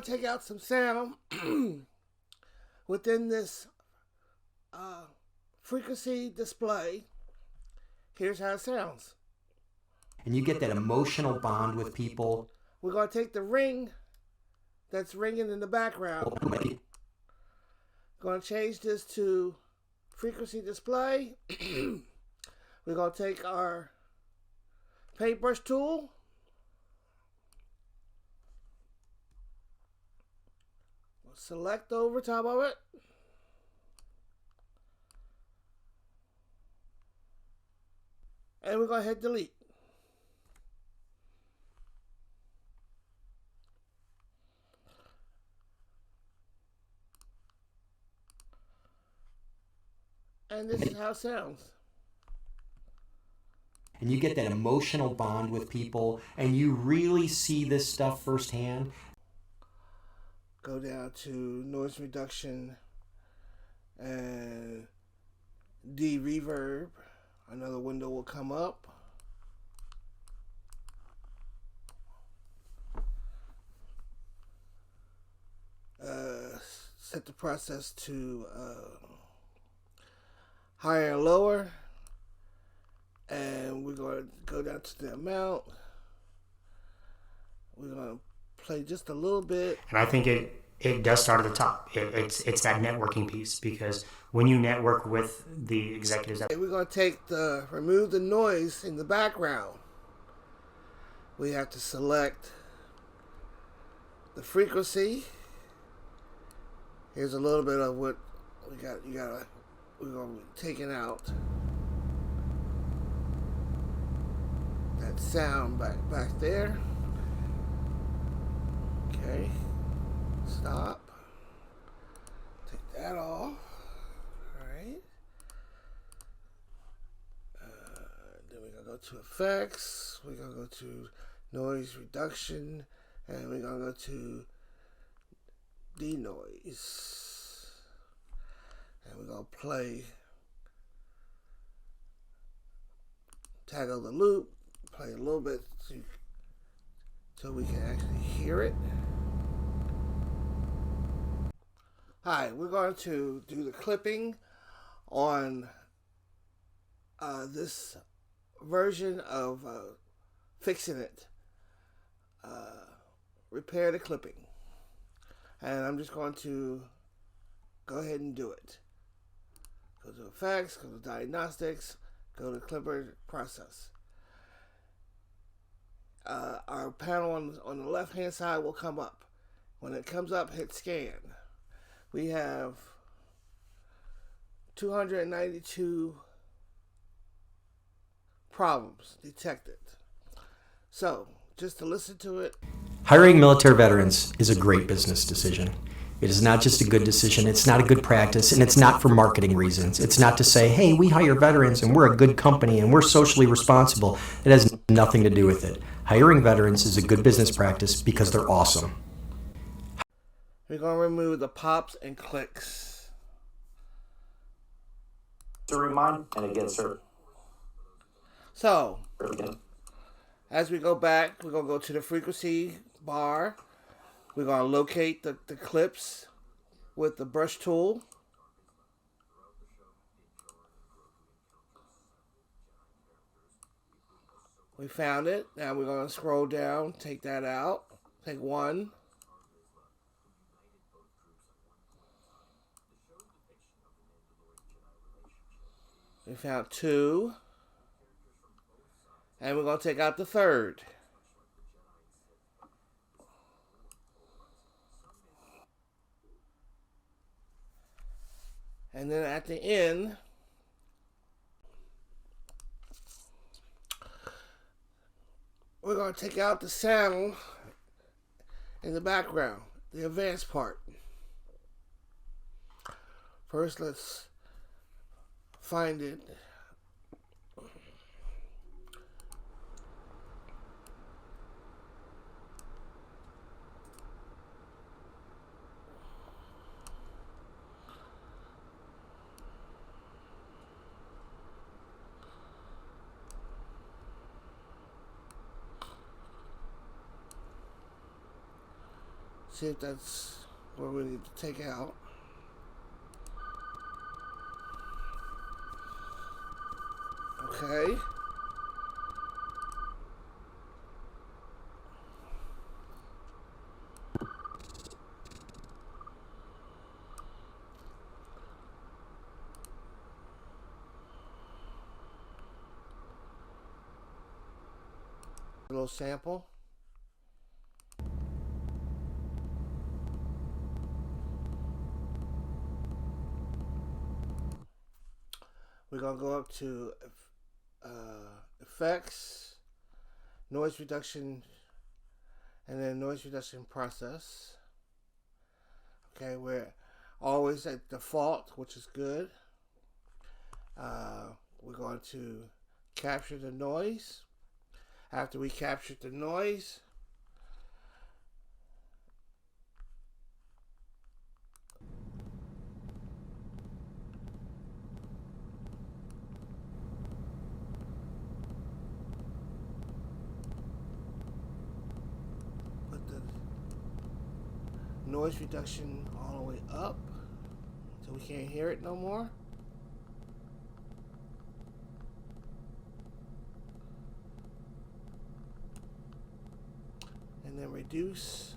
to take out some sound within this frequency display. Here's how it sounds. And you get that emotional bond with people. We're going to take the ring that's ringing in the background. Going to change this to frequency display. We're going to take our paintbrush tool. We'll select over top of it. And we're going to hit delete. And this is how it sounds. And you get that emotional bond with people, and you really see this stuff firsthand. Go down to noise reduction and de-reverb. Another window will come up. Set the process to higher and lower, and we're going to go down to the amount. We're going to play just a little bit. And I think it does start at the top. It's that networking piece, because when you network with the executives, We're going to remove the noise in the background. We have to select the frequency. Here's a little bit of what we got. We're going to be taking out that sound back there. Okay, stop. Take that off. All right. Then we're gonna go to effects. We're gonna go to noise reduction, and we're gonna go to denoise, and we're gonna play toggle the loop, play a little bit so we can actually hear it. Hi, we're going to do the clipping on this version of Fixing It. Repair the clipping. And I'm just going to go ahead and do it. Go to effects, go to diagnostics, go to clipper process. Our panel on the left hand side will come up. When it comes up, hit scan. We have 292 problems detected. So, just to listen to it. Hiring military veterans is a great business decision. It is not just a good decision, it's not a good practice, and it's not for marketing reasons. It's not to say, hey, we hire veterans and we're a good company and we're socially responsible. It has nothing to do with it. Hiring veterans is a good business practice because they're awesome. We're going to remove the pops and clicks. To remind, and again, sir. So, as we go back, we're going to go to the frequency bar. We're going to locate the clips with the brush tool. We found it. Now we're going to scroll down, take that out, take one. We found two. And we're going to take out the third. And then at the end, we're going to take out the sound in the background, the advanced part. First, let's find it. See if that's what we need to take out. Okay. A little sample. We're going to go up to effects, noise reduction, and then noise reduction process. Okay, we're always at default, which is good. We're going to capture the noise. After we captured the noise, put the noise reduction all the way up so we can't hear it no more. And then reduce